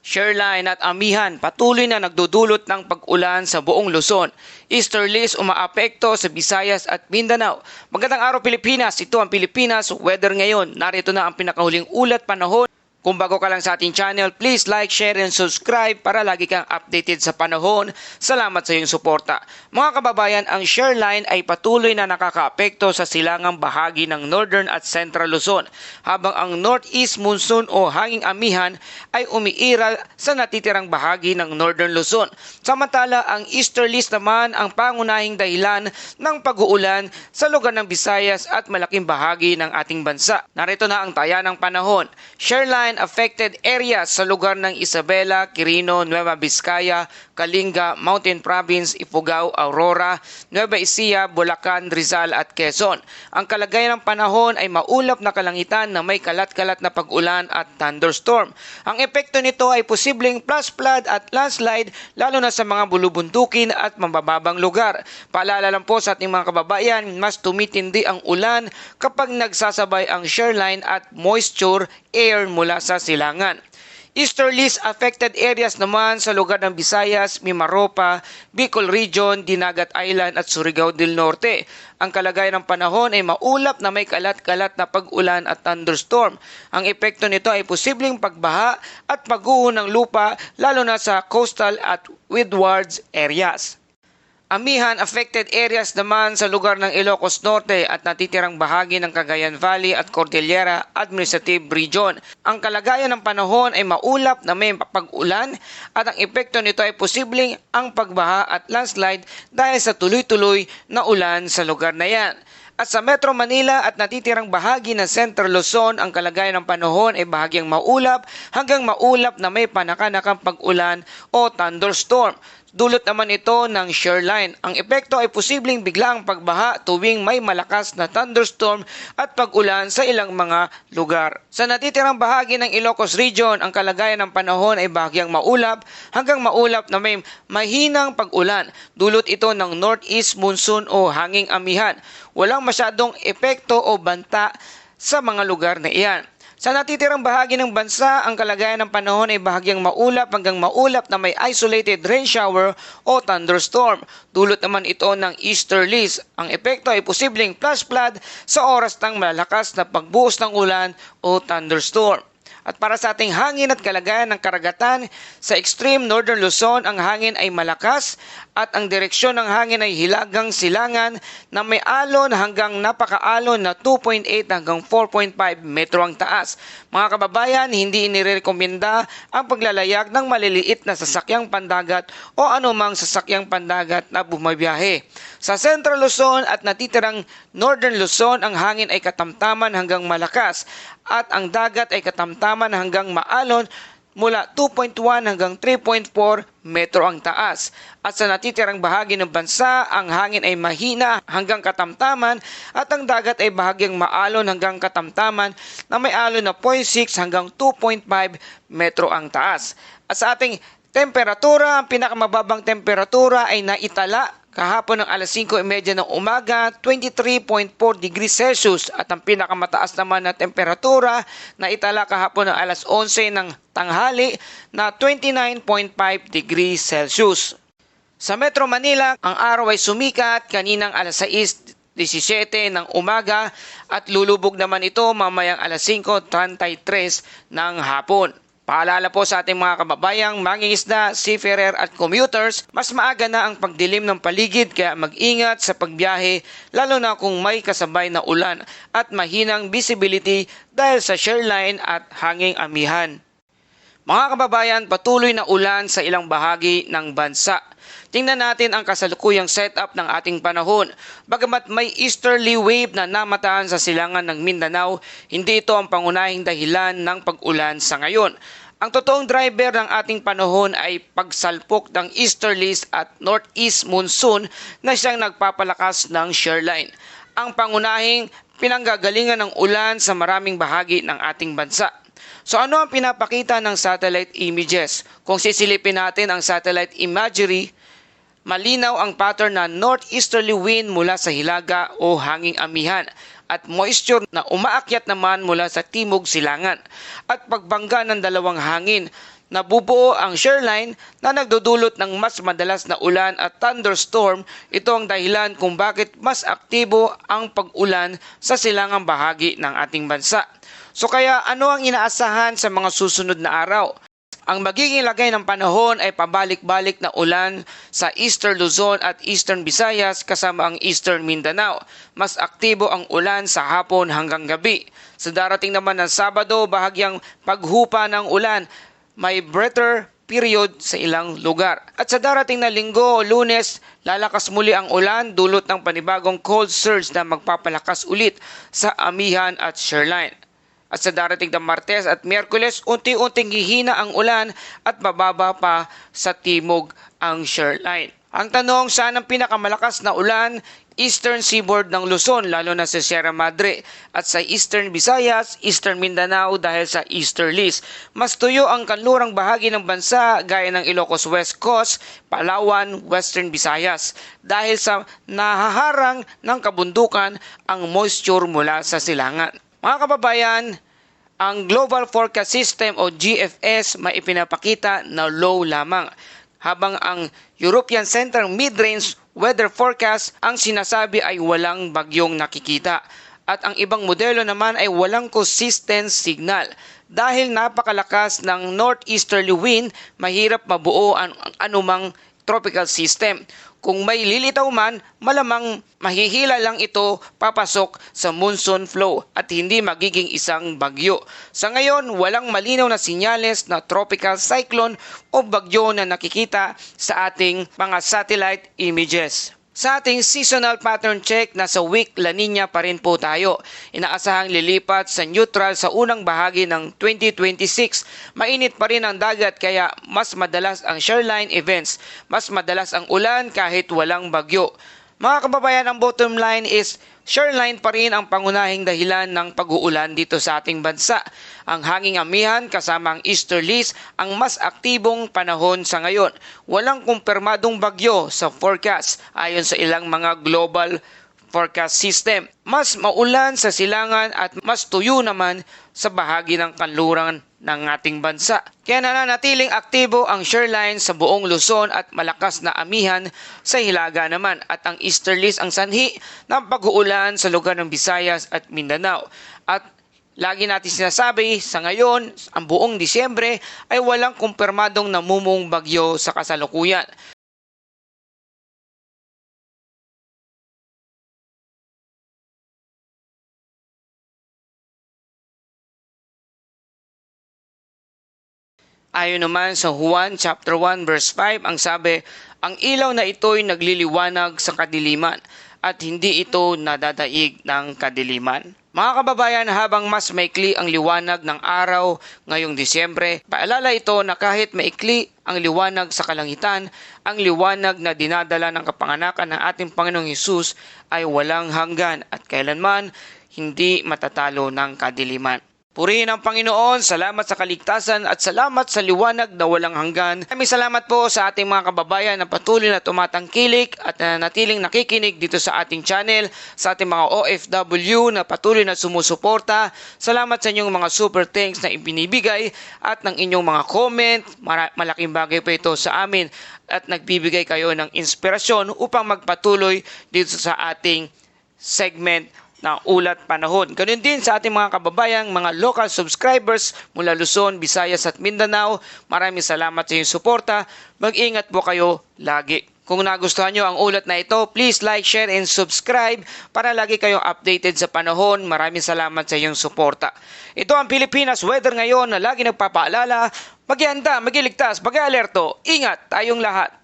Shoreline at amihan patuloy na nagdudulot ng pag-ulan sa buong Luzon. Easterlies umaapekto sa Visayas at Mindanao. Magandang araw Pilipinas, ito ang Pilipinas Weather ngayon. Narito na ang pinakahuling ulat panahon. Kung bago ka lang sa ating channel, please like, share, and subscribe para lagi kang updated sa panahon. Salamat sa iyong suporta. Mga kababayan, ang shoreline ay patuloy na nakakaapekto sa silangang bahagi ng Northern at Central Luzon, habang ang Northeast Monsoon o hanging amihan ay umiiral sa natitirang bahagi ng Northern Luzon. Samantala, ang Easterlies naman ang pangunahing dahilan ng pag-uulan sa lugar ng Visayas at malaking bahagi ng ating bansa. Narito na ang taya ng panahon. Shoreline affected areas sa lugar ng Isabela, Quirino, Nueva Vizcaya, Kalinga, Mountain Province, Ifugao, Aurora, Nueva Ecija, Bulacan, Rizal at Quezon. Ang kalagayan ng panahon ay maulap na kalangitan na may kalat-kalat na pag-ulan at thunderstorm. Ang epekto nito ay posibleng flash flood at landslide lalo na sa mga bulubundukin at mabababang lugar. Paalala lang po sa ating mga kababayan, mas tumitindi ang ulan kapag nagsasabay ang shoreline at moisture air mula sa silangan. Easterlies affected areas naman sa lugar ng Visayas, Mimaropa, Bicol Region, Dinagat Island at Surigao del Norte. Ang kalagayan ng panahon ay maulap na may kalat-kalat na pag-ulan at thunderstorm. Ang epekto nito ay posibleng pagbaha at pagguho ng lupa lalo na sa coastal at windwards areas. Amihan affected areas naman sa lugar ng Ilocos Norte at natitirang bahagi ng Cagayan Valley at Cordillera Administrative Region. Ang kalagayan ng panahon ay maulap na may pag-ulan at ang epekto nito ay posibleng ang pagbaha at landslide dahil sa tuloy-tuloy na ulan sa lugar na yan. At sa Metro Manila at natitirang bahagi ng Central Luzon, ang kalagayan ng panahon ay bahagyang maulap hanggang maulap na may panakanakang pag-ulan o thunderstorm. Dulot naman ito ng shoreline. Ang epekto ay posibleng biglaang pagbaha tuwing may malakas na thunderstorm at pag-ulan sa ilang mga lugar. Sa natitirang bahagi ng Ilocos Region, ang kalagayan ng panahon ay bahagyang maulap hanggang maulap na may mahinang pag-ulan. Dulot ito ng Northeast Monsoon o hanging amihan. Walang masyadong epekto o banta sa mga lugar na iyan. Sa natitirang bahagi ng bansa, ang kalagayan ng panahon ay bahagyang maulap hanggang maulap na may isolated rain shower o thunderstorm. Dulot naman ito ng easterlies. Ang epekto ay posibleng flash flood sa oras ng malakas na pagbuhos ng ulan o thunderstorm. At para sa ating hangin at kalagayan ng karagatan, sa extreme northern Luzon, ang hangin ay malakas at ang direksyon ng hangin ay hilagang silangan na may alon hanggang napakaalon na 2.8 hanggang 4.5 metro ang taas. Mga kababayan, hindi inirekomenda ang paglalayag ng maliliit na sasakyang pandagat o anumang sasakyang pandagat na bumabiyahe. Sa Central Luzon at natitirang Northern Luzon, ang hangin ay katamtaman hanggang malakas at ang dagat ay katamtaman hanggang maalon mula 2.1 hanggang 3.4 metro ang taas. At sa natitirang bahagi ng bansa, ang hangin ay mahina hanggang katamtaman at ang dagat ay bahagyang maalon hanggang katamtaman na may alon na 0.6 hanggang 2.5 metro ang taas. At sa ating temperatura, ang pinakamababang temperatura ay naitala kahapon ng alas 5:30 ng umaga, 23.4 degrees Celsius at ang pinakamataas naman na temperatura na itala kahapon ng alas 11 ng tanghali na 29.5 degrees Celsius. Sa Metro Manila, ang araw ay sumikat kaninang alas 6:17 ng umaga at lulubog naman ito mamayang alas 5:33 ng hapon. Paalala po sa ating mga kababayang mangingisda, seafarer at commuters, mas maaga na ang pagdilim ng paligid kaya mag-ingat sa pagbiyahe lalo na kung may kasabay na ulan at mahinang visibility dahil sa shoreline at hanging amihan. Mga kababayan, patuloy na ulan sa ilang bahagi ng bansa. Tingnan natin ang kasalukuyang setup ng ating panahon. Bagamat may easterly wave na namataan sa silangan ng Mindanao, hindi ito ang pangunahing dahilan ng pag-ulan sa ngayon. Ang totoong driver ng ating panahon ay pagsalpok ng easterlies at northeast monsoon na siyang nagpapalakas ng shoreline. Ang pangunahing pinanggagalingan ng ulan sa maraming bahagi ng ating bansa. So ano ang pinapakita ng satellite images? Kung sisilipin natin ang satellite imagery, malinaw ang pattern na northeasterly wind mula sa hilaga o hanging amihan at moisture na umaakyat naman mula sa timog silangan at pagbangga ng dalawang hangin Nabubuo ang shoreline na nagdudulot ng mas madalas na ulan at thunderstorm. Ito ang dahilan kung bakit mas aktibo ang pag-ulan sa silangang bahagi ng ating bansa. So kaya ano ang inaasahan sa mga susunod na araw? Ang magiging lagay ng panahon ay pabalik-balik na ulan sa Eastern Luzon at Eastern Visayas kasama ang Eastern Mindanao. Mas aktibo ang ulan sa hapon hanggang gabi. Sa darating naman ng Sabado, bahagyang paghupa ng ulan. May brighter period sa ilang lugar. At sa darating na Linggo o Lunes, lalakas muli ang ulan dulot ng panibagong cold surge na magpapalakas ulit sa Amihan at Shoreline. At sa darating na Martes at Miyerkules, unti-unting hihina ang ulan at bababa pa sa timog ang shoreline. Ang tanong, saan ang pinakamalakas na ulan? Eastern seaboard ng Luzon, lalo na sa Sierra Madre, at sa Eastern Visayas, Eastern Mindanao dahil sa easterlies. Mas tuyo ang kanlurang bahagi ng bansa gaya ng Ilocos West Coast, Palawan, Western Visayas dahil sa nahaharang ng kabundukan ang moisture mula sa silangan. Mga kababayan, ang Global Forecast System o GFS may ipinapakita na low lamang, habang ang European Center Mid-Range Weather Forecast ang sinasabi ay walang bagyong nakikita. At ang ibang modelo naman ay walang consistent signal. Dahil napakalakas ng northeasterly wind, mahirap mabuo ang anumang tropical system. Kung may lilitaw man, malamang mahihila lang ito papasok sa monsoon flow at hindi magiging isang bagyo. Sa ngayon, walang malinaw na sinyales na tropical cyclone o bagyo na nakikita sa ating mga satellite images. Sa ating seasonal pattern check, nasa weak La Nina pa rin po tayo. Inaasahang lilipat sa neutral sa unang bahagi ng 2026. Mainit pa rin ang dagat kaya mas madalas ang shoreline events. Mas madalas ang ulan kahit walang bagyo. Mga kababayan, ang bottom line is shoreline pa rin ang pangunahing dahilan ng pag-uulan dito sa ating bansa. Ang hanging amihan kasama ang easterlies ang mas aktibong panahon sa ngayon. Walang kumpirmadong bagyo sa forecast ayon sa ilang mga global forecast system. Mas maulan sa silangan at mas tuyo naman sa bahagi ng kanluran ng ating bansa. Kaya nananatiling aktibo ang shoreline sa buong Luzon at malakas na amihan sa Hilaga naman, at ang easterlies ang sanhi ng pag-uulan sa lugar ng Visayas at Mindanao. At lagi natin sinasabi, sa ngayon, ang buong Disyembre ay walang kumpirmadong namumong bagyo sa kasalukuyan. Ayon naman sa Juan chapter 1 verse 5, ang sabi, ang ilaw na ito'y nagliliwanag sa kadiliman at hindi ito nadadaig ng kadiliman. Mga kababayan, habang mas maikli ang liwanag ng araw ngayong Disyembre, paalala ito na kahit maikli ang liwanag sa kalangitan, ang liwanag na dinadala ng kapanganakan ng ating Panginoong Hesus ay walang hanggan at kailanman hindi matatalo ng kadiliman. Purihin ang Panginoon, salamat sa kaligtasan at salamat sa liwanag na walang hanggan. Maraming salamat po sa ating mga kababayan na patuloy na tumatangkilik at natiling nakikinig dito sa ating channel, sa ating mga OFW na patuloy na sumusuporta. Salamat sa inyong mga super thanks na ibinibigay at ng inyong mga comment. Malaking bagay po ito sa amin at nagbibigay kayo ng inspirasyon upang magpatuloy dito sa ating segment na ulat panahon. Ganun din sa ating mga kababayang, mga local subscribers mula Luzon, Visayas at Mindanao. Maraming salamat sa inyong suporta. Mag-ingat po kayo lagi. Kung nagustuhan nyo ang ulat na ito, please like, share, and subscribe para lagi kayong updated sa panahon. Maraming salamat sa iyong suporta. Ito ang Pilipinas Weather ngayon na lagi nagpapaalala, mag-ihanda, mag-iligtas, mag-alerto. Ingat tayong lahat.